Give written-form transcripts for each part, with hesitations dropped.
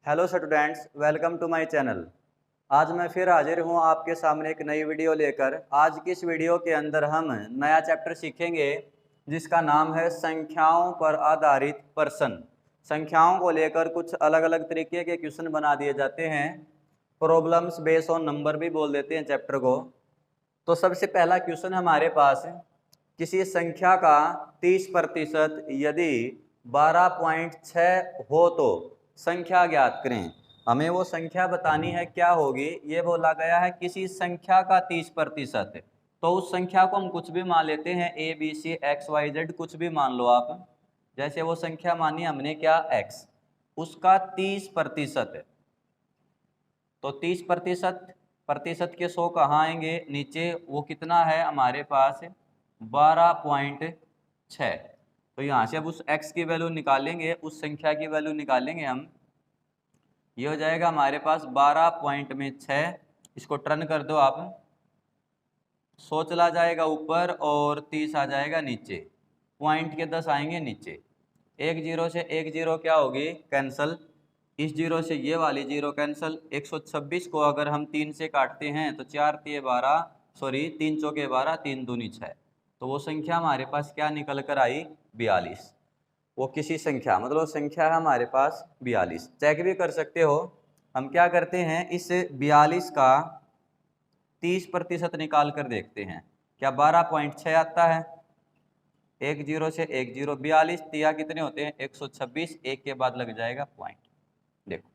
Hello students, welcome to my channel. आज मैं फिर हाजिर हूँ आपके सामने एक नई वीडियो लेकर। आज की इस वीडियो के अंदर हम नया चैप्टर सीखेंगे जिसका नाम है संख्याओं पर आधारित प्रश्न। संख्याओं को लेकर कुछ अलग अलग तरीके के क्वेश्चन बना दिए जाते हैं। प्रॉब्लम्स बेस्ड ऑन नंबर भी बोल देते हैं चैप्टर को। तो सबसे पहला क्वेश्चन हमारे पास है, किसी संख्या का 30% यदि 12.6 हो तो संख्या ज्ञात करें। हमें वो संख्या बतानी है, क्या होगी। ये बोला गया है किसी संख्या का 30%, तो उस संख्या को हम कुछ भी मान लेते हैं, A B C X Y Z कुछ भी मान लो आप। जैसे वो संख्या मानी हमने क्या, एक्स, उसका 30% है। तो 30% के 100 कहाँ आएंगे, नीचे। वो कितना है हमारे पास, 12.6। तो यहाँ से अब उस x की वैल्यू निकालेंगे, उस संख्या की वैल्यू निकालेंगे हम। ये हो जाएगा हमारे पास 12.6। इसको टर्न कर दो आप, 100 चला जाएगा ऊपर और 30 आ जाएगा नीचे। पॉइंट के 10 आएंगे नीचे। एक जीरो से एक जीरो क्या होगी, कैंसल। इस जीरो से ये वाली जीरो कैंसल। 126 को अगर हम 3 से काटते हैं तो 4 तिये 12, सॉरी 3 चौके 12, 3 दूनी 6। तो वो संख्या हमारे पास क्या निकल कर आई, 42। वो किसी संख्या, मतलब संख्या है हमारे पास 42। चेक भी कर सकते हो। हम क्या करते हैं, इस 42 का 30% निकाल कर देखते हैं, क्या 12.6 आता है। एक जीरो से एक जीरो, 42 तिया कितने होते हैं, 126। एक के बाद लग जाएगा पॉइंट। देखो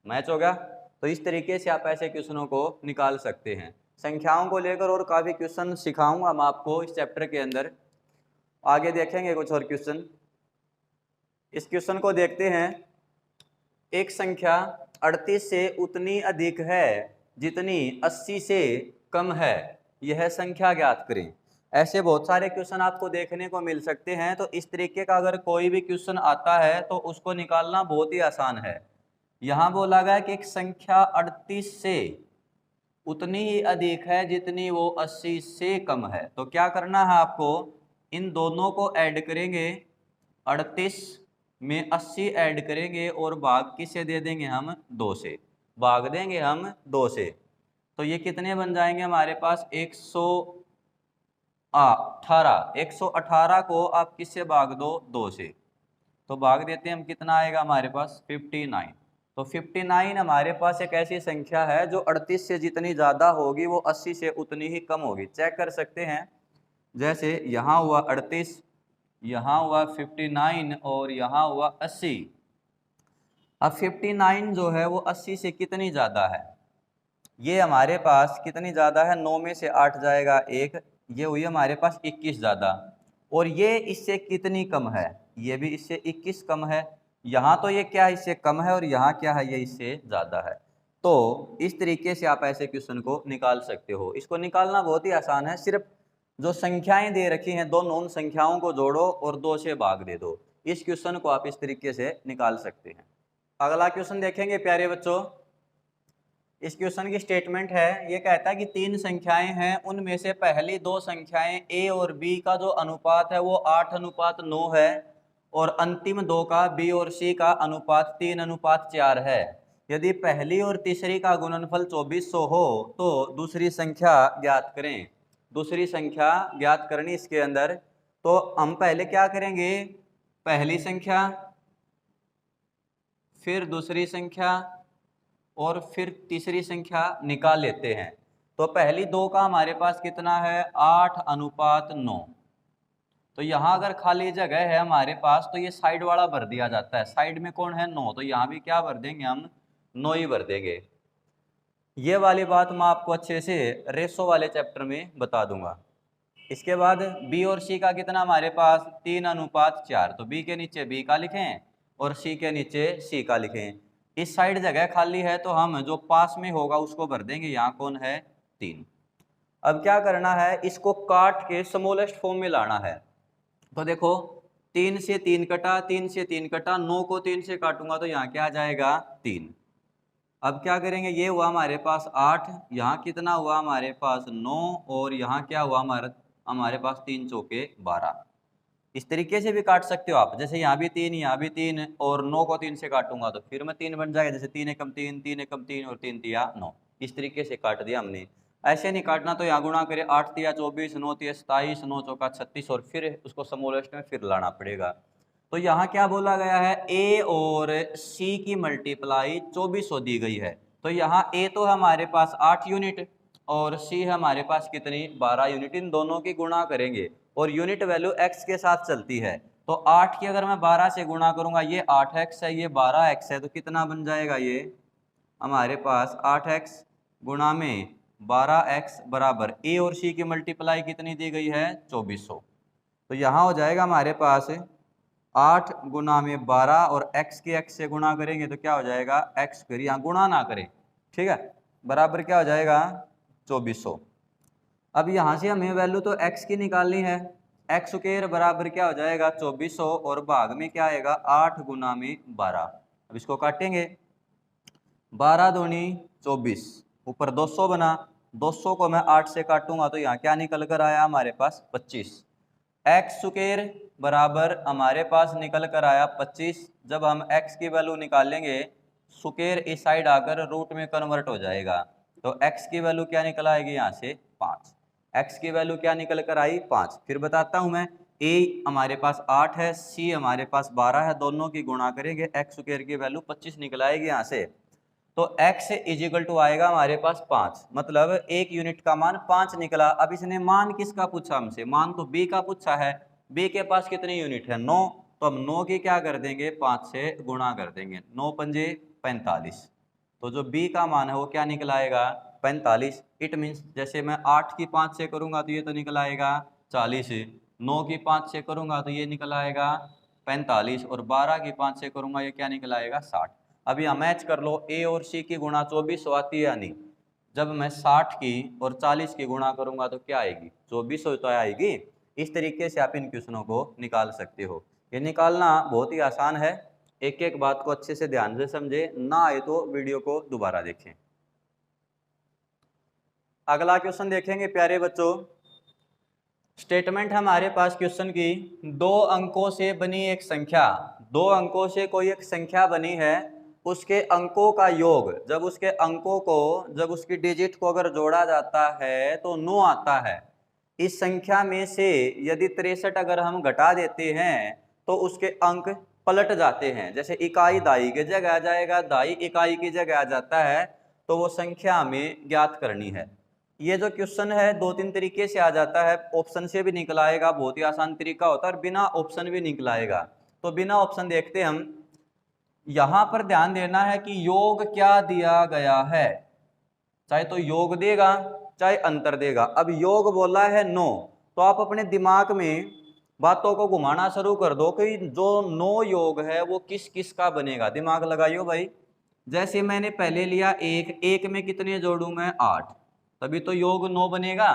मैच होगा। तो इस तरीके से आप ऐसे क्वेश्चनों को निकाल सकते हैं। संख्याओं को लेकर और काफ़ी क्वेश्चन सिखाऊंगा मैं आपको इस चैप्टर के अंदर। आगे देखेंगे कुछ और क्वेश्चन। इस क्वेश्चन को देखते हैं। एक संख्या 38 से उतनी अधिक है जितनी 80 से कम है, यह संख्या ज्ञात करें। ऐसे बहुत सारे क्वेश्चन आपको देखने को मिल सकते हैं। तो इस तरीके का अगर कोई भी क्वेश्चन आता है तो उसको निकालना बहुत ही आसान है। यहाँ बोला गया कि एक संख्या 38 से उतनी ही अधिक है जितनी वो 80 से कम है। तो क्या करना है आपको, इन दोनों को ऐड करेंगे। 38 में 80 ऐड करेंगे और भाग किससे दे देंगे हम, 2 से। भाग देंगे हम 2 से। तो ये कितने बन जाएंगे हमारे पास, 118। 118 को आप किससे भाग दो, 2 से। तो भाग देते हैं हम, कितना आएगा हमारे पास, 59। तो 59 हमारे पास एक ऐसी संख्या है जो 38 से जितनी ज़्यादा होगी वो 80 से उतनी ही कम होगी। चेक कर सकते हैं। जैसे यहाँ हुआ 38, यहाँ हुआ 59 और यहाँ हुआ 80। अब 59 जो है वो 80 से कितनी ज़्यादा है, ये हमारे पास कितनी ज़्यादा है, 9 में से 8 जाएगा 1, ये हुई हमारे पास 21 ज़्यादा। और ये इससे कितनी कम है, ये भी इससे 21 कम है। यहाँ तो ये क्या है, इससे कम है, और यहाँ क्या है, ये इससे ज़्यादा है। तो इस तरीके से आप ऐसे क्वेश्चन को निकाल सकते हो। इसको निकालना बहुत ही आसान है। सिर्फ जो संख्याएं दे रखी हैं, दोनों उन संख्याओं को जोड़ो और 2 से भाग दे दो। इस क्वेश्चन को आप इस तरीके से निकाल सकते हैं। अगला क्वेश्चन देखेंगे प्यारे बच्चों। इस क्वेश्चन की स्टेटमेंट है, ये कहता है कि 3 संख्याएं हैं, उनमें से पहली 2 संख्याएं a और b का जो अनुपात है वो 8:9 है, और अंतिम 2 का b और c का अनुपात 3:4 है। यदि पहली और तीसरी का गुणनफल 2400 हो तो दूसरी संख्या ज्ञात करें। दूसरी संख्या ज्ञात करनी इसके अंदर। तो हम पहले क्या करेंगे, पहली संख्या, फिर दूसरी संख्या और फिर तीसरी संख्या निकाल लेते हैं। तो पहली 2 का हमारे पास कितना है, 8:9। तो यहाँ अगर खाली जगह है हमारे पास तो ये साइड वाला भर दिया जाता है। साइड में कौन है, 9, तो यहाँ भी क्या भर देंगे हम, 9 ही भर देंगे। ये वाली बात मैं आपको अच्छे से रेशो वाले चैप्टर में बता दूंगा। इसके बाद b और c का कितना हमारे पास, 3:4। तो b के नीचे b का लिखें और c के नीचे c का लिखें। इस साइड जगह खाली है तो हम जो पास में होगा उसको भर देंगे। यहाँ कौन है, 3। अब क्या करना है, इसको काट के स्मॉलेस्ट फॉर्म में लाना है। तो देखो 3 से 3 कटा, 3 से 3 कटा, 9 को 3 से काटूंगा तो यहाँ क्या आ जाएगा, 3। अब क्या करेंगे, ये हुआ हमारे पास 8, यहाँ कितना हुआ हमारे पास 9, और यहाँ क्या हुआ हमारे पास 3 चौके 12। इस तरीके से भी काट सकते हो आप, जैसे यहाँ भी 3, यहाँ भी 3, और 9 को 3 से काटूंगा तो फिर मैं 3 बन जाएगा, जैसे 3 एकम 3, 3 एकम 3 और 3 तिया 9, इस तरीके से काट दिया हमने। ऐसे नहीं काटना, तो यहाँ गुणा करें 8 तिया 24, 9 तिया 27, 9 चौका 36, और फिर उसको समोलेस्ट में फिर लाना पड़ेगा। तो यहाँ क्या बोला गया है, ए और सी की मल्टीप्लाई 2400 दी गई है। तो यहाँ ए तो हमारे पास 8 यूनिट और सी हमारे पास कितनी 12 यूनिट, इन दोनों की गुणा करेंगे और यूनिट वैल्यू x के साथ चलती है। तो 8 की अगर मैं 12 से गुणा करूंगा, ये 8x है, ये 12x है, तो कितना बन जाएगा, ये हमारे पास 8x गुणा में 12x बराबर ए और सी की मल्टीप्लाई कितनी दी गई है 2400। तो यहाँ हो जाएगा हमारे पास 8 गुणा में 12 और x के x से गुणा करेंगे तो क्या हो जाएगा, x करिए, यहाँ गुणा ना करें, ठीक है, बराबर क्या हो जाएगा 2400। अब यहाँ से हमें वैल्यू तो x की निकालनी है, x स्क्वायर बराबर क्या हो जाएगा 2400 और भाग में क्या आएगा 8 गुना में 12। अब इसको काटेंगे, 12 दूनी 24, ऊपर 200 बना, 200 को मैं 8 से काटूंगा तो यहाँ क्या निकल कर आया हमारे पास 25। x स्क्वायर बराबर हमारे पास निकल कर आया 25। जब हम x की वैल्यू निकालेंगे, स्क्वायर इस साइड आकर रूट में कन्वर्ट हो जाएगा, तो x की वैल्यू क्या निकल आएगी यहाँ से 5। x की वैल्यू क्या निकल कर आई 5। फिर बताता हूँ मैं, a हमारे पास 8 है, c हमारे पास 12 है, दोनों की गुणा करेंगे, x स्क्वायर की वैल्यू 25 निकल आएगी यहाँ से। तो x इजिकल टू आएगा हमारे पास 5, मतलब एक यूनिट का मान 5 निकला। अब इसने मान किसका पूछा हमसे, मान तो b का पूछा है, b के पास कितनी यूनिट है 9, तो हम 9 की क्या कर देंगे 5 से गुणा कर देंगे, 9 पंजे 45, तो जो b का मान है वो क्या निकल आएगा 45। इट मीन्स जैसे मैं 8 की 5 से करूंगा तो ये तो निकल आएगा 40, 9 की 5 से करूंगा तो ये निकल आएगा 45, और 12 की 5 से करूंगा ये क्या निकल आएगा 60। अब यहाँ मैच कर लो, ए और सी की गुणा 2400 आती है या नहीं, जब मैं 60 की और 40 की गुणा करूंगा तो क्या आएगी 2400 तो आएगी। इस तरीके से आप इन क्वेश्चनों को निकाल सकते हो, ये निकालना बहुत ही आसान है, एक एक बात को अच्छे से ध्यान से समझे, ना आए तो वीडियो को दोबारा देखें। अगला क्वेश्चन देखेंगे प्यारे बच्चों, स्टेटमेंट हमारे पास क्वेश्चन की, 2 अंकों से बनी एक संख्या, 2 अंकों से कोई एक संख्या बनी है, उसके अंकों का योग, जब उसके अंकों को, जब उसकी डिजिट को अगर जोड़ा जाता है तो 9 आता है। इस संख्या में से यदि 63 अगर हम घटा देते हैं तो उसके अंक पलट जाते हैं, जैसे इकाई दाई की जगह आ जाएगा, दाई इकाई की जगह आ जाता है, तो वो संख्या हमें ज्ञात करनी है। ये जो क्वेश्चन है 2-3 तरीके से आ जाता है, ऑप्शन से भी निकल आएगा, बहुत ही आसान तरीका होता है, और बिना ऑप्शन भी निकल आएगा। तो बिना ऑप्शन देखते हम, यहां पर ध्यान देना है कि योग क्या दिया गया है, चाहे तो योग देगा चाहे अंतर देगा। अब योग बोला है 9, तो आप अपने दिमाग में बातों को घुमाना शुरू कर दो कि जो 9 योग है वो किस किस का बनेगा, दिमाग लगाइयो भाई। जैसे मैंने पहले लिया 1, 1 में कितने जोड़ू मैं 8, तभी तो योग 9 बनेगा।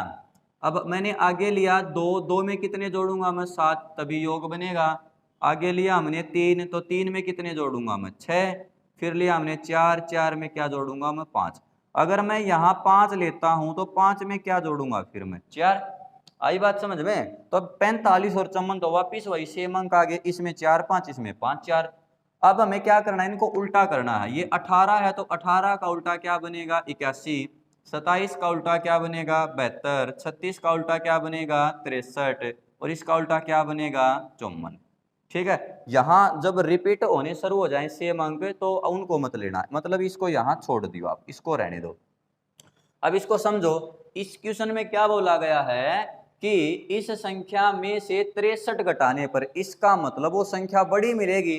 अब मैंने आगे लिया 2, 2 में कितने जोड़ूंगा मैं 7, तभी योग बनेगा। आगे लिया हमने 3, तो 3 में कितने जोड़ूंगा मैं 6, फिर लिया हमने 4, 4 में क्या जोड़ूंगा मैं 5। अगर मैं यहाँ 5 लेता हूं तो 5 में क्या जोड़ूंगा फिर मैं 4। आई बात समझ में? तो 45 और 54 तो वापिस वही सेम अंक आ गए, इसमें 4 5, इसमें 5 4। अब हमें क्या करना है, इनको उल्टा करना है। ये 18 है तो 18 का उल्टा क्या बनेगा 81, 27 का उल्टा क्या बनेगा 72, 36 का उल्टा क्या बनेगा 63, और इसका उल्टा क्या बनेगा 54। ठीक है, यहाँ जब रिपीट होने शुरू हो जाए सेम अंक तो उनको मत लेना, मतलब इसको यहाँ छोड़ दियो, आप इसको रहने दो। अब इसको समझो, इस क्वेश्चन में क्या बोला गया है कि इस संख्या में से 63 घटाने पर, इसका मतलब वो संख्या बड़ी मिलेगी।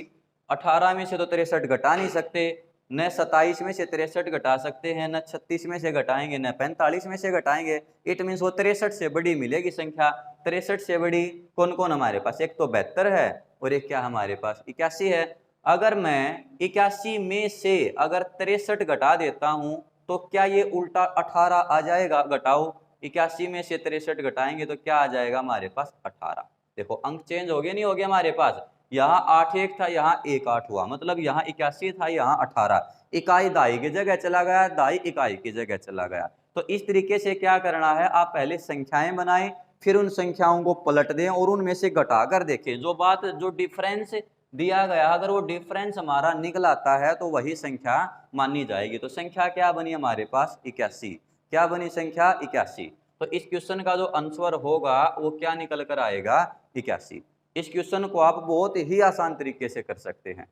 18 में से तो 63 घटा नहीं सकते, न 27 में से 63 घटा सकते हैं, न 36 में से घटाएंगे, न 45 में से घटाएंगे। इट मीन्स वो 63 से बड़ी मिलेगी संख्या। 63 से बड़ी कौन कौन हमारे पास, एक तो 72 है और एक क्या हमारे पास 81 है। अगर मैं 81 में से अगर 63 घटा देता हूं तो क्या ये उल्टा 18 आ जाएगा? घटाओ, 81 में से 63 घटाएंगे तो क्या आ जाएगा हमारे पास 18। देखो अंक चेंज हो गया नहीं हो गया हमारे पास, यहाँ 8 1 था, यहाँ 1 8 हुआ, मतलब यहाँ 81 था, यहाँ 18। इकाई दाई की जगह चला गया, दाई इकाई की जगह चला गया। तो इस तरीके से क्या करना है, आप पहले संख्याएं बनाएं, फिर उन संख्याओं को पलट दें और उनमें से घटा कर देखें। जो डिफरेंस दिया गया, अगर वो डिफरेंस हमारा निकल आता है तो वही संख्या मानी जाएगी। तो संख्या क्या बनी हमारे पास? 81। क्या बनी संख्या? 81। तो इस क्वेश्चन का जो आंसर होगा वो क्या निकल कर आएगा? 81। इस क्वेश्चन को आप बहुत ही आसान तरीके से कर सकते हैं।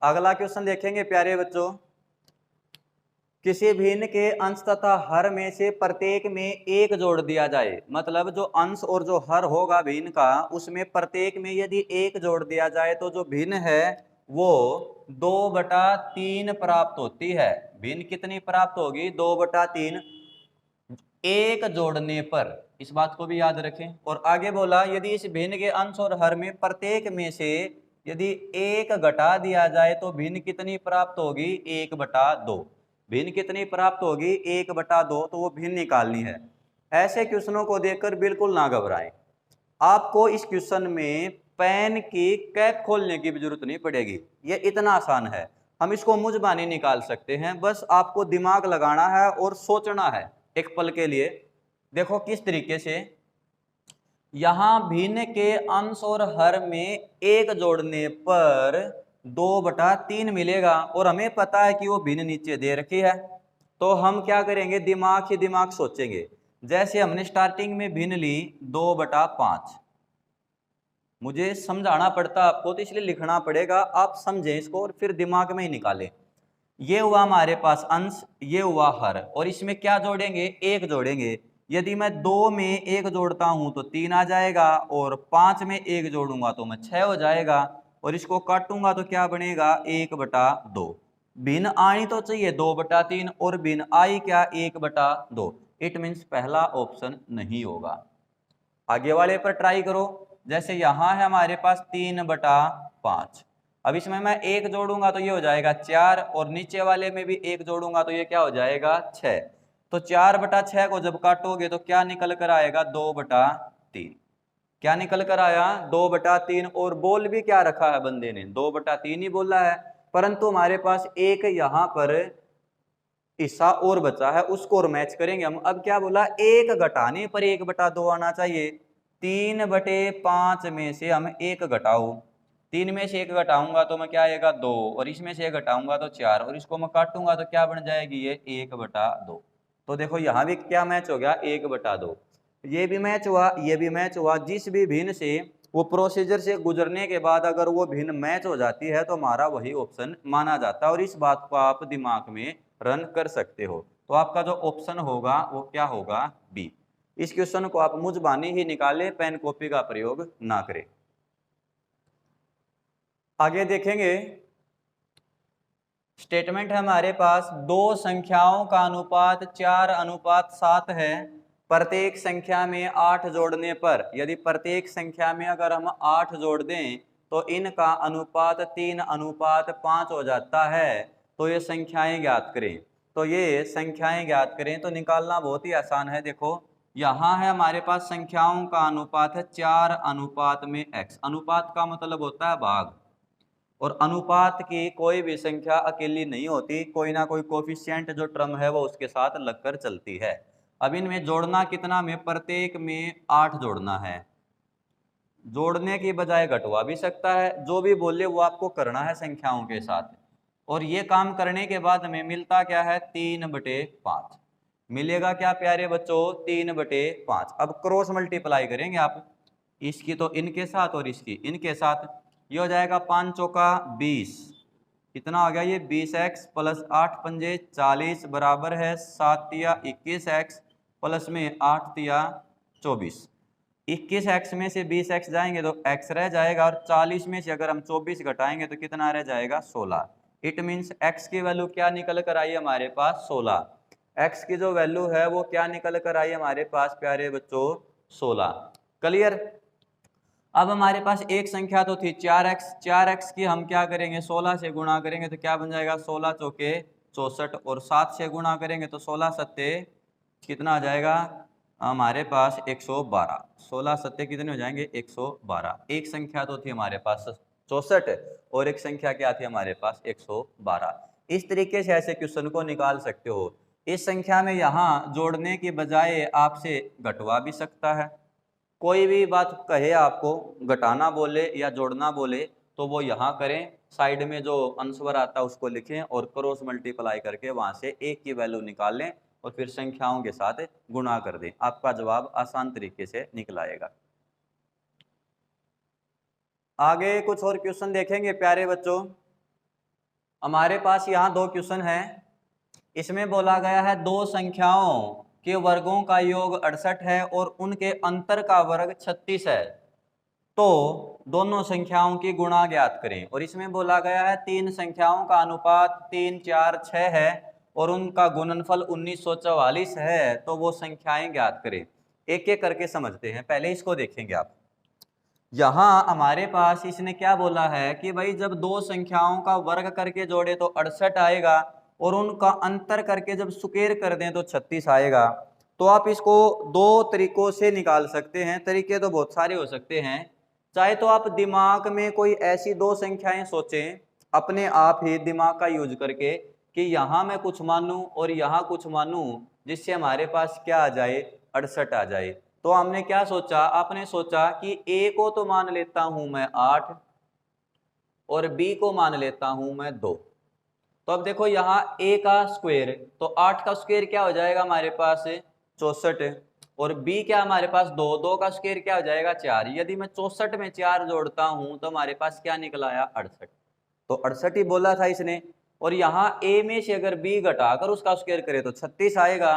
अगला क्वेश्चन देखेंगे प्यारे बच्चों। किसी भिन्न के अंश तथा हर में से प्रत्येक में एक जोड़ दिया जाए, मतलब जो अंश और जो हर होगा भिन्न का, उसमें प्रत्येक में यदि एक जोड़ दिया जाए तो जो भिन्न है वो 2/3 प्राप्त होती है। भिन्न कितनी प्राप्त होगी? 2/3 एक जोड़ने पर। इस बात को भी याद रखें। और आगे बोला यदि इस भिन्न के अंश और हर में प्रत्येक में से यदि एक घटा दिया जाए तो भिन्न कितनी प्राप्त होगी? 1/2। भिन्न कितनी प्राप्त होगी? 1/2। तो वो भिन्न निकालनी है। ऐसे क्वेश्चनों को देखकर बिल्कुल ना घबराएं। आपको इस क्वेश्चन में पेन की कैप खोलने की भी जरूरत नहीं पड़ेगी, ये इतना आसान है। हम इसको मुंहजबानी निकाल सकते हैं, बस आपको दिमाग लगाना है और सोचना है एक पल के लिए। देखो किस तरीके से, यहां भिन्न के अंश और हर में एक जोड़ने पर 2/3 मिलेगा और हमें पता है कि वो भिन्न नीचे दे रखी है। तो हम क्या करेंगे? दिमाग ही दिमाग सोचेंगे। जैसे हमने स्टार्टिंग में भिन्न ली 2/5, मुझे समझाना पड़ता आपको तो इसलिए लिखना पड़ेगा, आप समझें इसको और फिर दिमाग में ही निकालें। ये हुआ हमारे पास अंश, ये हुआ हर, और इसमें क्या जोड़ेंगे? एक जोड़ेंगे। यदि मैं 2 में एक जोड़ता हूं तो 3 आ जाएगा, और 5 में एक जोड़ूंगा तो मैं 6 हो जाएगा, और इसको काटूंगा तो क्या बनेगा? 1/2। भिन्न आनी तो चाहिए 2/3 और भिन्न आई क्या? 1/2। इट मीन्स पहला ऑप्शन नहीं होगा। आगे वाले पर ट्राई करो। जैसे यहां है हमारे पास 3/5, अब इसमें मैं एक जोड़ूंगा तो ये हो जाएगा 4, और नीचे वाले में भी एक जोड़ूंगा तो ये क्या हो जाएगा? 6। तो 4/6 को जब काटोगे तो क्या निकल कर आएगा? 2/3। क्या निकल कर आया? 2/3। और बोल भी क्या रखा है बंदे ने? 2/3 ही बोला है, परंतु हमारे पास एक यहां पर हिस्सा और बचा है, उसको और मैच करेंगे हम। अब क्या बोला? एक घटाने पर 1/2 आना चाहिए। 3/5 में से हम एक घटाओ, 3 में से एक घटाऊंगा तो मैं क्या आएगा? 2, और इसमें से एक घटाऊंगा तो 4, और इसको मैं काटूंगा तो क्या बन जाएगी? ये 1/2। तो देखो यहाँ भी क्या मैच हो गया? 1/2। ये भी मैच हुआ, ये भी मैच हुआ। जिस भी भिन्न से वो प्रोसीजर से गुजरने के बाद अगर वो भिन्न मैच हो जाती है तो हमारा वही ऑप्शन माना जाता है, और इस बात को आप दिमाग में रन कर सकते हो। तो आपका जो ऑप्शन होगा वो क्या होगा? बी। इस क्वेश्चन को आप मुंहजबानी ही निकालें, पेन कॉपी का प्रयोग ना करें। आगे देखेंगे, स्टेटमेंट है हमारे पास, दो संख्याओं का अनुपात 4:7 है। प्रत्येक संख्या में 8 जोड़ने पर, यदि प्रत्येक संख्या में अगर हम 8 जोड़ दें तो इनका अनुपात 3:5 हो जाता है। तो ये संख्याएं ज्ञात करें। तो ये संख्याएं ज्ञात करें तो निकालना बहुत ही आसान है। देखो यहाँ है हमारे पास संख्याओं का अनुपात है 4:x। अनुपात का मतलब होता है भाग, और अनुपात की कोई भी संख्या अकेली नहीं होती, कोई ना कोई कोफिशिएंट जो टर्म है वो उसके साथ लगकर चलती है। अब इनमें जोड़ना कितना में? प्रत्येक में 8 जोड़ना है। जोड़ने की बजाय घटवा भी सकता है, जो भी बोले वो आपको करना है संख्याओं के साथ। और ये काम करने के बाद हमें मिलता क्या है? 3/5 मिलेगा। क्या प्यारे बच्चों? 3/5। अब क्रॉस मल्टीप्लाई करेंगे आप, इसकी तो इनके साथ और इसकी इनके साथ। ये हो जाएगा 5 चौका 20, कितना हो गया ये? 20x प्लस 8 पंजे 40 बराबर है 7 तिया 21x प्लस में 8 तिया 24। 21x में से 20x जाएंगे तो x रह जाएगा, और 40 में से अगर हम 24 घटाएंगे तो कितना रह जाएगा? 16। इट मीन्स x की वैल्यू क्या निकल कर आई हमारे पास? 16। x की जो वैल्यू है वो क्या निकल कर आई हमारे पास प्यारे बच्चों? 16। क्लियर? अब हमारे पास एक संख्या तो थी 4x। 4x की हम क्या करेंगे? 16 से गुणा करेंगे तो क्या बन जाएगा? 16 चौके 64, और 7 से गुणा करेंगे तो 16 सत्ते कितना आ जाएगा हमारे पास? 112। 16 सत्ते कितने हो जाएंगे? 112। एक संख्या तो थी हमारे पास 64 और एक संख्या क्या थी हमारे पास? 112। इस तरीके से ऐसे क्वेश्चन को निकाल सकते हो। इस संख्या में यहाँ जोड़ने की बजाय आपसे घटवा भी सकता है। कोई भी बात कहे आपको, घटाना बोले या जोड़ना बोले, तो वो यहाँ करें, साइड में जो आंसर आता है उसको लिखें और क्रॉस मल्टीप्लाई करके वहाँ से एक की वैल्यू निकाल लें और फिर संख्याओं के साथ गुणा कर दें। आपका जवाब आसान तरीके से निकल आएगा। आगे कुछ और क्वेश्चन देखेंगे प्यारे बच्चों। हमारे पास यहाँ दो क्वेश्चन हैं। इसमें बोला गया है दो संख्याओं के वर्गों का योग 68 है और उनके अंतर का वर्ग 36 है, तो दोनों संख्याओं की गुणा ज्ञात करें। और इसमें बोला गया है तीन संख्याओं का अनुपात 3, 4, 6 है और उनका गुणनफल 1944 है, तो वो संख्याएं ज्ञात करें। एक एक करके समझते हैं। पहले इसको देखेंगे आप। यहाँ हमारे पास इसने क्या बोला है कि भाई जब दो संख्याओं का वर्ग करके जोड़े तो 68 आएगा और उनका अंतर करके जब स्क्वायर कर दें तो 36 आएगा। तो आप इसको दो तरीकों से निकाल सकते हैं। तरीके तो बहुत सारे हो सकते हैं। चाहे तो आप दिमाग में कोई ऐसी दो संख्याएं सोचें अपने आप ही दिमाग का यूज करके कि यहाँ मैं कुछ मानूं और यहाँ कुछ मानूं, जिससे हमारे पास क्या आ जाए, 68 आ जाए। तो हमने क्या सोचा, आपने सोचा कि ए को तो मान लेता हूं मैं 8 और बी को मान लेता हूं मैं 2। तो अब देखो यहाँ ए का स्क्वायर, तो 8 का स्क्वायर क्या हो जाएगा हमारे पास 64 और बी क्या हमारे पास 2 का स्क्वायर क्या हो जाएगा 4। यदि मैं 64 में 4 जोड़ता हूं तो हमारे पास क्या निकल आया 68। तो 68 ही बोला था इसने। और यहाँ ए में से अगर बी घटाकर उसका स्क्वायर करे तो 36 आएगा।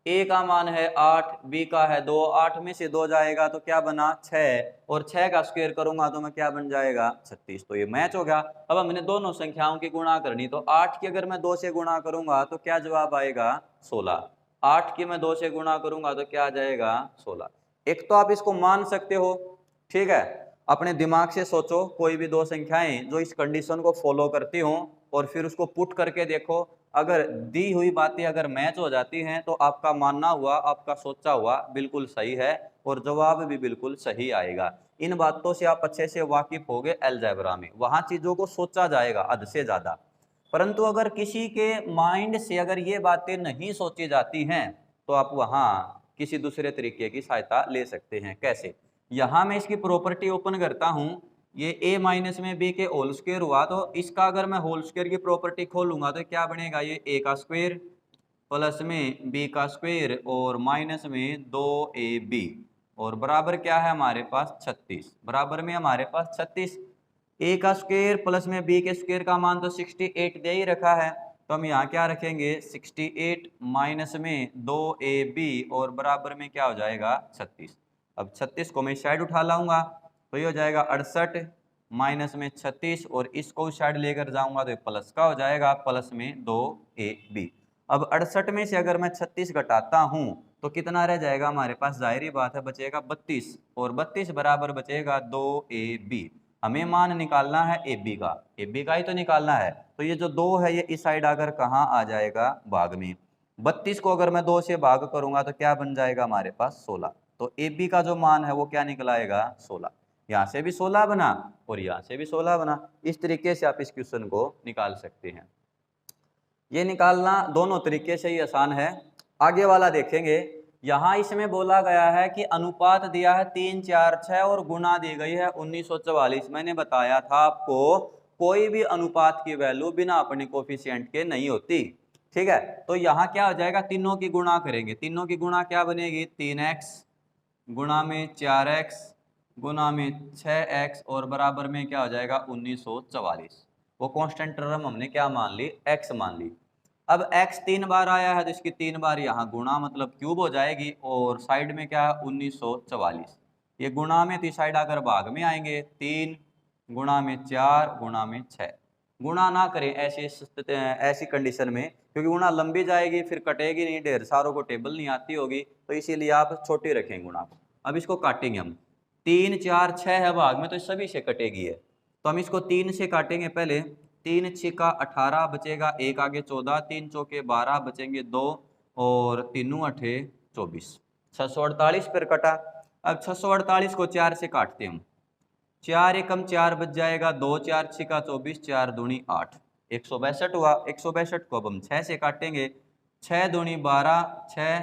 ए का मान है 8, बी का है 2, 8 में से 2 जाएगा तो क्या बना 6 और 6 का स्क्वायर करूंगा तो मैं क्या बन जाएगा 36। तो ये मैच हो गया। अब हमने दोनों संख्याओं की गुणा करनी, तो 8 की अगर मैं 2 से गुणा करूंगा तो क्या जवाब आएगा 16। 8 की मैं 2 से गुणा करूंगा तो क्या आ जाएगा 16। एक तो आप इसको मान सकते हो, ठीक है, अपने दिमाग से सोचो कोई भी दो संख्याएं जो इस कंडीशन को फॉलो करती हों और फिर उसको पुट करके देखो। अगर दी हुई बातें अगर मैच हो जाती हैं तो आपका मानना हुआ, आपका सोचा हुआ बिल्कुल सही है और जवाब भी बिल्कुल सही आएगा। इन बातों से आप अच्छे से वाकिफ हो गए अलजेब्रा में, वहां चीजों को सोचा जाएगा हद से ज्यादा। परंतु अगर किसी के माइंड से अगर ये बातें नहीं सोची जाती हैं तो आप वहां किसी दूसरे तरीके की सहायता ले सकते हैं। कैसे? यहाँ मैं इसकी प्रॉपर्टी ओपन करता हूँ, ये a माइनस में b के होल स्क्वायर हुआ, तो इसका अगर मैं होल स्क्वायर की प्रॉपर्टी खोलूंगा तो क्या बनेगा, ये a का स्क्वायर प्लस में b का स्क्वायर और माइनस में 2ab और बराबर क्या है हमारे पास 36। बराबर में हमारे पास 36, a का स्क्वायर प्लस में b के स्क्वायर का मान तो 68 दे ही रखा है, तो हम यहाँ क्या रखेंगे 68 माइनस में 2ab और बराबर में क्या हो जाएगा 36। अब 36 को मैं साइड उठा लाऊंगा तो ये हो जाएगा 68 माइनस में 36 और इसको साइड लेकर जाऊंगा तो प्लस का हो जाएगा प्लस में 2ab। अब 68 में से अगर मैं 36 घटाता हूं तो कितना रह जाएगा हमारे पास, जाहिर बात है बचेगा 32 और 32 बराबर बचेगा 2ab। हमें मान निकालना है ab का, ab का ही तो निकालना है। तो ये जो 2 है ये इस साइड आकर कहाँ आ जाएगा, भाग में। 32 को अगर मैं 2 से भाग करूंगा तो क्या बन जाएगा हमारे पास 16। तो AB का जो मान है वो क्या निकल आएगा 16। यहाँ से भी 16 बना और यहाँ से भी 16 बना। इस तरीके से आप इस क्वेश्चन को निकाल सकते हैं। ये निकालना दोनों तरीके से ही आसान है। आगे वाला देखेंगे। यहाँ इसमें बोला गया है कि अनुपात दिया है 3, 4, 6 और गुणा दी गई है 1944। मैंने बताया था आपको कोई भी अनुपात की वैल्यू बिना अपने कोफिशिएंट के नहीं होती, ठीक है। तो यहाँ क्या हो जाएगा, तीनों की गुणा करेंगे। तीनों की गुणा क्या बनेगी, 3x गुणा में 4x गुणा में 6x और बराबर में क्या हो जाएगा 1944। वो कांस्टेंट टर्म हमने क्या मान ली, x मान ली। अब x 3 बार आया है तो इसकी 3 बार यहाँ गुणा मतलब क्यूब हो जाएगी और साइड में क्या है 1944। ये गुणा में तो साइड आकर भाग में आएंगे, 3 गुणा में 4 गुणा में 6। गुणा ना करें ऐसी कंडीशन में, क्योंकि गुणा लंबी जाएगी फिर कटेगी नहीं, ढेर सारों को टेबल नहीं आती होगी, तो इसीलिए आप छोटी रखें गुणा को। अब इसको काटेंगे हम, 3, 4, 6 है भाग में तो सभी से कटेगी है, तो हम इसको 3 से काटेंगे। पहले 3 6 का 18 बचेगा, 1 आगे 14, 3 चौके 12 बचेंगे 2 और 3 8 24, 648 पर कटा। अब 648 को 4 से काटते हम, 4 एकम 4 बच जाएगा, 2 4 6 का 24, 4 दूनी 8, 162 हुआ। 162 को अब हम 6 से काटेंगे, 6 दूनी 12, 6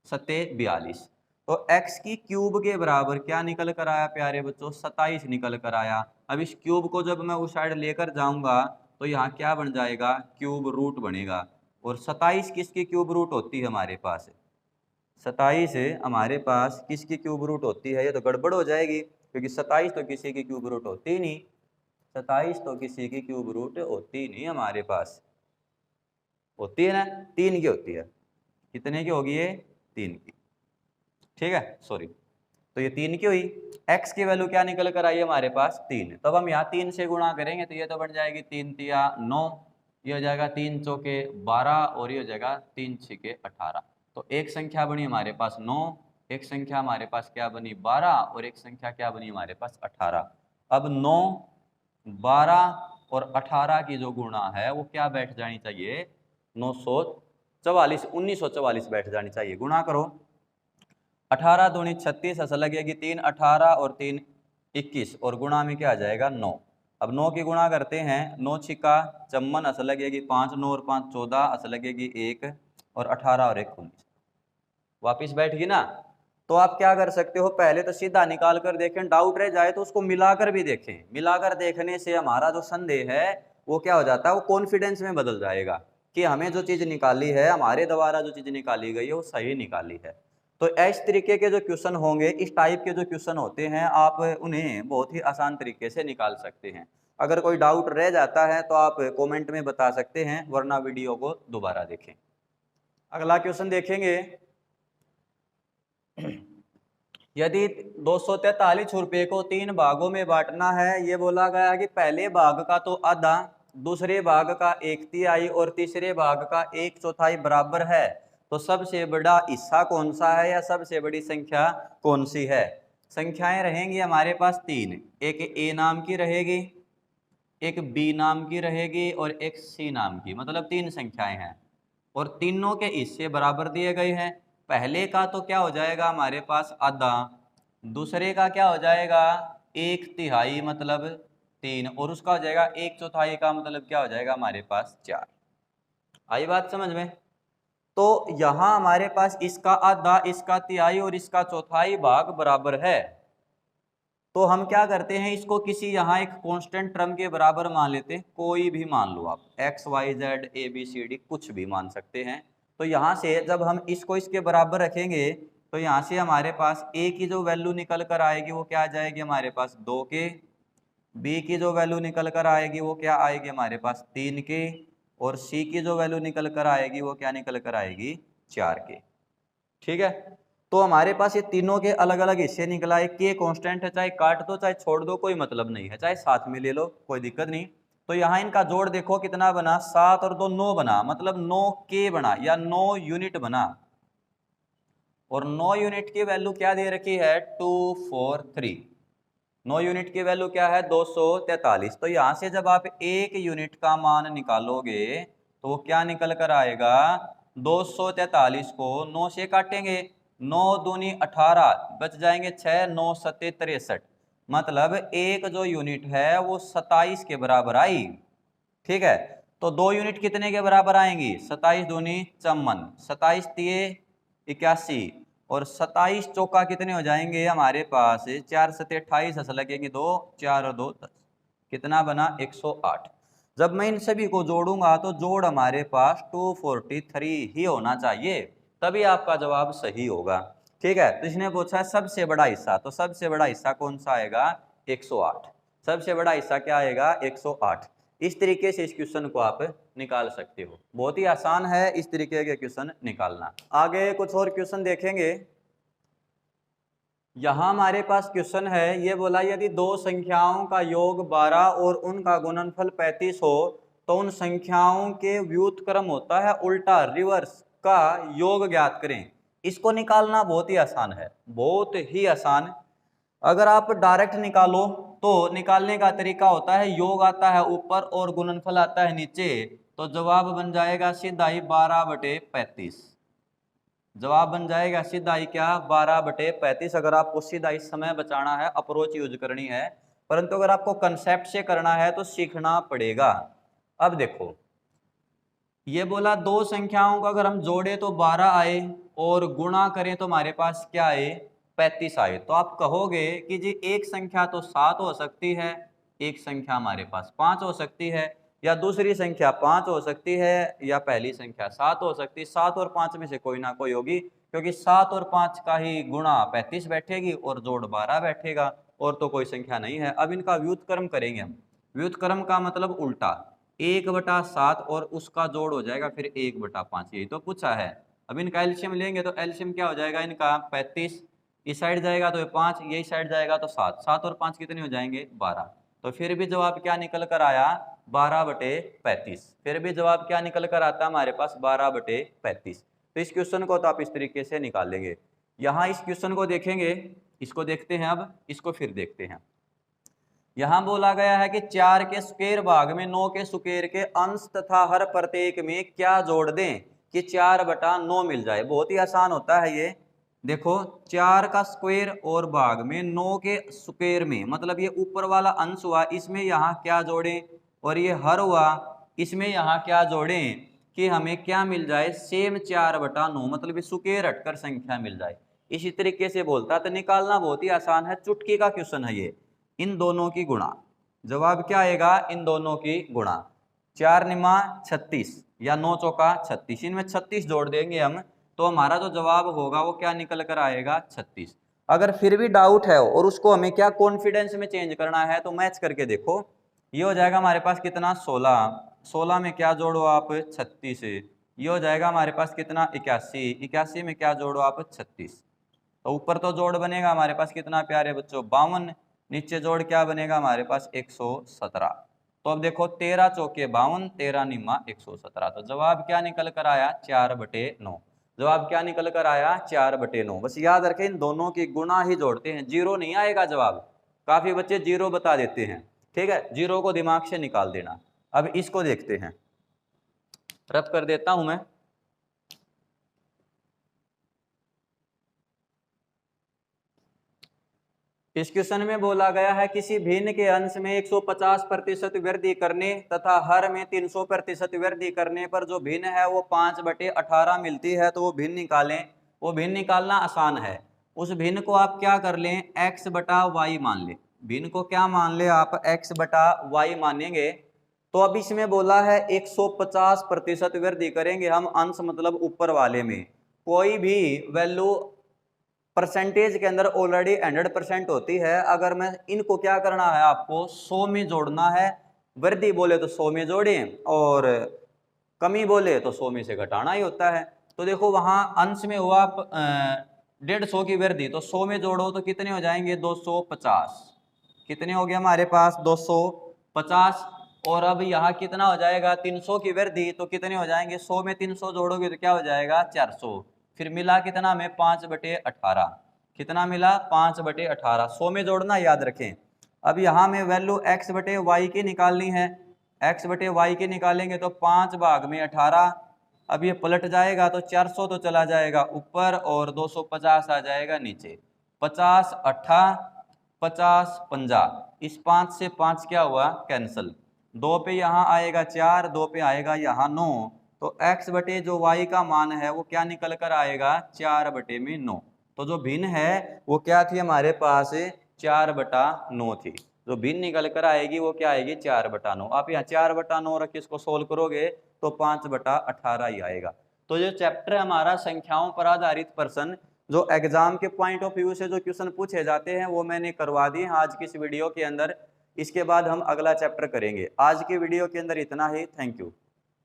सत्ते 42। तो x की क्यूब के बराबर क्या निकल कर आया प्यारे बच्चों? 27 निकल कर आया। अब इस क्यूब को जब मैं उस साइड लेकर जाऊंगा तो यहाँ क्या बन जाएगा? क्यूब रूट बनेगा। और 27 किसकी क्यूब रूट होती है हमारे पास? 27 हमारे पास किसकी क्यूब रूट होती है? ये तो गड़बड़ हो जाएगी, क्योंकि 27 तो किसी की क्यूब रूट होती ही नहीं। 27 तो किसी की क्यूब रूट होती ही नहीं हमारे पास। होती है ना? 3 की होती है। कितने की होगी ये? 3 की। ठीक है, सॉरी। तो ये 3 की हुई। x की वैल्यू क्या निकल कर आई हमारे पास? 3। तब हम यहाँ 3 से गुणा करेंगे तो ये तो बन जाएगी 3 तिया 9, ये हो जाएगा 3 चौके 12 और ये हो जाएगा 3 छिके 18। तो एक संख्या बनी हमारे पास 9, एक संख्या हमारे पास क्या बनी? 12 और एक संख्या क्या बनी हमारे पास? 18। अब 9, 12 और 18 की जो गुणा है वो क्या बैठ जानी चाहिए? 944, 1944 बैठ जानी चाहिए। गुणा करो। 18 दूनी 36, असल लगेगी 3, 18 और 3 21 और गुणा में क्या आ जाएगा? 9। अब 9 की गुणा करते हैं। 9 छिका 54, असल लगेगी 5, 9 और 5 14, असल लगेगी 1 और 18 और 1 19। वापिस बैठगी ना? तो आप क्या कर सकते हो? पहले तो सीधा निकाल कर देखें, डाउट रह जाए तो उसको मिलाकर भी देखें। मिलाकर देखने से हमारा जो संदेह है वो क्या हो जाता है? वो कॉन्फिडेंस में बदल जाएगा कि हमें जो चीज निकाली है, हमारे द्वारा जो चीज निकाली गई है वो सही निकाली है। तो इस तरीके के जो क्वेश्चन होंगे, इस टाइप के जो क्वेश्चन होते हैं, आप उन्हें बहुत ही आसान तरीके से निकाल सकते हैं। अगर कोई डाउट रह जाता है तो आप कमेंट में बता सकते हैं, वरना वीडियो को दोबारा देखें। अगला क्वेश्चन देखेंगे। यदि 243 रुपये को 3 भागों में बांटना है, ये बोला गया है कि पहले भाग का तो आधा, दूसरे भाग का 1/3 और तीसरे भाग का 1/4 बराबर है, तो सबसे बड़ा हिस्सा कौन सा है या सबसे बड़ी संख्या कौन सी है? संख्याएं रहेंगी हमारे पास 3, एक ए नाम की रहेगी, एक बी नाम की रहेगी और एक सी नाम की, मतलब 3 संख्याएं हैं और तीनों के हिस्से बराबर दिए गए हैं। पहले का तो क्या हो जाएगा हमारे पास? आधा। दूसरे का क्या हो जाएगा? 1/3 मतलब 3, और उसका हो जाएगा 1/4 का मतलब क्या हो जाएगा हमारे पास? 4। आई बात समझ में? तो यहां हमारे पास इसका आधा, इसका तिहाई और इसका चौथाई भाग बराबर है। तो हम क्या करते हैं? इसको किसी यहाँ एक कांस्टेंट टर्म के बराबर मान लेते हैं। कोई भी मान लो आप, x y z a b c d कुछ भी मान सकते हैं। तो यहाँ से जब हम इसको इसके बराबर रखेंगे तो यहाँ से हमारे पास a की जो वैल्यू निकल कर आएगी वो क्या आ जाएगी हमारे पास? 2 के। b की जो वैल्यू निकल कर आएगी वो क्या आएगी हमारे पास? 3 के। और c की जो वैल्यू निकल कर आएगी वो क्या निकल कर आएगी? 4 के। ठीक है। तो हमारे पास ये तीनों के अलग अलग हिस्से निकला है। के कांस्टेंट है, चाहे काट दो चाहे छोड़ दो कोई मतलब नहीं है, चाहे साथ में ले लो कोई दिक्कत नहीं। तो यहाँ इनका जोड़ देखो कितना बना? 7 और 2 9 बना, मतलब 9 के बना या 9 यूनिट बना। और 9 यूनिट की वैल्यू क्या दे रखी है? 243। 9 यूनिट की वैल्यू क्या है? 243। तो यहाँ से जब आप 1 यूनिट का मान निकालोगे तो वो क्या निकल कर आएगा? 243 को 9 से काटेंगे, 9 दूनी 18, बच जाएंगे 6, 9 सत्ते 63, मतलब एक जो यूनिट है वो 27 के बराबर आई। ठीक है। तो 2 यूनिट कितने के बराबर आएंगी? 27 दूनी 54, 27 तिये 81 और 27 चौका कितने हो जाएंगे हमारे पास? 4 सत्ते 28, असल लगेंगे 2, 4 और 2 10, कितना बना? 108। जब मैं इन सभी को जोड़ूंगा तो जोड़ हमारे पास 243 ही होना चाहिए, तभी आपका जवाब सही होगा। ठीक है। तो इसने पूछा है सबसे बड़ा हिस्सा, तो सबसे बड़ा हिस्सा कौन सा आएगा? 108। सबसे बड़ा हिस्सा क्या आएगा? 108। इस तरीके से इस क्वेश्चन को आप निकाल सकते हो। बहुत ही आसान है इस तरीके के क्वेश्चन निकालना। आगे कुछ और क्वेश्चन देखेंगे। यहां हमारे पास क्वेश्चन है, ये बोला यदि दो संख्याओं का योग 12 और उनका गुणनफल 35 हो तो उन संख्याओं के व्युत्क्रम होता है उल्टा, रिवर्स का योग ज्ञात करें। इसको निकालना बहुत ही आसान है, बहुत ही आसान। अगर आप डायरेक्ट निकालो तो निकालने का तरीका होता है, योग आता है ऊपर और गुणनफल आता है नीचे, तो जवाब बन जाएगा सीधा ही 12/35। जवाब बन जाएगा सीधा ही क्या? 12/35। अगर आपको सीधा ही समय बचाना है, अप्रोच यूज करनी है, परंतु अगर आपको कंसेप्ट से करना है तो सीखना पड़ेगा। अब देखो, ये बोला दो संख्याओं को अगर हम जोड़े तो 12 आए और गुणा करें तो हमारे पास क्या आए, 35 आए। तो आप कहोगे कि जी एक संख्या तो 7 हो सकती है, एक संख्या हमारे पास 5 हो सकती है, या दूसरी संख्या 5 हो सकती है, या पहली संख्या 7 हो सकती है। 7 और 5 में से कोई ना कोई होगी, क्योंकि 7 और 5 का ही गुणा 35 बैठेगी और जोड़ 12 बैठेगा, और तो कोई संख्या नहीं है। अब इनका व्युत्क्रम करेंगे हम। व्युत्क्रम का मतलब उल्टा, 1/7 और उसका जोड़ हो जाएगा फिर 1/5, यही तो पूछा है। अब इनका एलसीएम लेंगे तो एलसीएम क्या हो जाएगा इनका, 35, इस साइड जाएगा तो 5, यही साइड जाएगा तो 7, 7 और 5 कितने हो जाएंगे, 12। तो फिर भी जवाब क्या निकल कर आया, 12/35। फिर भी जवाब क्या निकल कर आता है हमारे पास, 12/35। तो इस क्वेश्चन को तो आप इस तरीके से निकालेंगे। यहाँ इस क्वेश्चन को देखेंगे, इसको देखते हैं, अब इसको फिर देखते हैं। यहां बोला गया है कि 4 के स्क्वायर भाग में 9 के स्क्वायर के अंश तथा हर प्रत्येक में क्या जोड़ दें कि 4/9 मिल जाए। बहुत ही आसान होता है ये। देखो 4 का स्क्वायर और भाग में 9 के स्क्वायर में, मतलब ये ऊपर वाला अंश हुआ, इसमें यहाँ क्या जोड़ें, और ये हर हुआ, इसमें यहाँ क्या जोड़ें कि हमें क्या मिल जाए, सेम 4/9, मतलब ये स्क्वायर हटकर संख्या मिल जाए। इसी तरीके से बोलता तो निकालना बहुत ही आसान है, चुटकी का क्वेश्चन है ये। इन दोनों की गुणा, जवाब क्या आएगा, इन दोनों की गुणा। 4 निमा 36 या 9 चौका 36, इनमें 36 जोड़ देंगे हम, तो हमारा जो जवाब होगा वो क्या निकल कर आएगा, 36। अगर फिर भी डाउट है और उसको हमें क्या कॉन्फिडेंस में चेंज करना है, तो मैच करके देखो। ये हो जाएगा हमारे पास कितना, 16, 16 में क्या जोड़ो आप, 36। ये हो जाएगा हमारे पास कितना, 81, 81 में क्या जोड़ो आप, 36। तो ऊपर तो जोड़ बनेगा हमारे पास कितना प्यारे बच्चों, 52, नीचे जोड़ क्या बनेगा हमारे पास, 117। तो अब देखो 13 चौके 52, 13 निमा 117। तो जवाब क्या निकल कर आया, 4/9। जवाब क्या निकल कर आया, 4/9। बस याद रखें इन दोनों की गुणा ही जोड़ते हैं, जीरो नहीं आएगा जवाब। काफी बच्चे जीरो बता देते हैं, ठीक है, जीरो को दिमाग से निकाल देना। अब इसको देखते हैं, रब कर देता हूं मैं। इस क्वेश्चन में बोला गया है किसी भिन्न के अंश में 150% वृद्धि करने तथा हर में 300% वृद्धि करने पर जो भिन्न है वो 5/18 मिलती है। तो वो भिन्न निकालें। वो भिन्न निकालना आसान है। उस भिन्न को आप क्या कर लें, x/y मान लें। भिन्न को क्या मान ले आप, x/y मानेंगे। तो अब इसमें बोला है 150% वृद्धि करेंगे हम, अंश मतलब ऊपर वाले में। कोई भी वैल्यू परसेंटेज के अंदर ऑलरेडी 100% होती है। अगर मैं इनको क्या करना है, आपको 100 में जोड़ना है। वृद्धि बोले तो 100 में जोड़ें, और कमी बोले तो 100 में से घटाना ही होता है। तो देखो वहां अंश में हुआ 150 की वृद्धि, तो 100 में जोड़ो तो कितने हो जाएंगे, 250। कितने हो गए हमारे पास, 250। और अब यहाँ कितना हो जाएगा, 300 की वृद्धि, तो कितने हो जाएंगे, 100 में 300 जोड़ोगे तो क्या हो जाएगा, 400। फिर मिला कितना हमें, 5/18। कितना मिला, 5/18। 100 में जोड़ना याद रखें। अब यहाँ में वैल्यू x/y की निकालनी है। x/y की निकालेंगे तो 5 भाग में 18। अब ये पलट जाएगा तो 400 तो चला जाएगा ऊपर और 250 आ जाएगा नीचे। 50 8 50 50, इस 5 से 5 क्या हुआ, कैंसल। 2 पे यहाँ आएगा 4, 2 पे आएगा यहाँ 9। तो x बटे जो y का मान है वो क्या निकल कर आएगा, 4/9। तो जो भिन्न है वो क्या थी हमारे पास, 4/9 थी। जो भिन्न निकल कर आएगी वो क्या आएगी, 4/9। आप यहाँ 4/9 रख के इसको सोल्व करोगे तो 5/18 ही आएगा। तो जो चैप्टर है हमारा संख्याओं पर आधारित प्रश्न, जो एग्जाम के पॉइंट ऑफ व्यू से जो क्वेश्चन पूछे जाते हैं वो मैंने करवा दिए आज की इस वीडियो के अंदर। इसके बाद हम अगला चैप्टर करेंगे। आज की वीडियो के अंदर इतना ही। Thank you.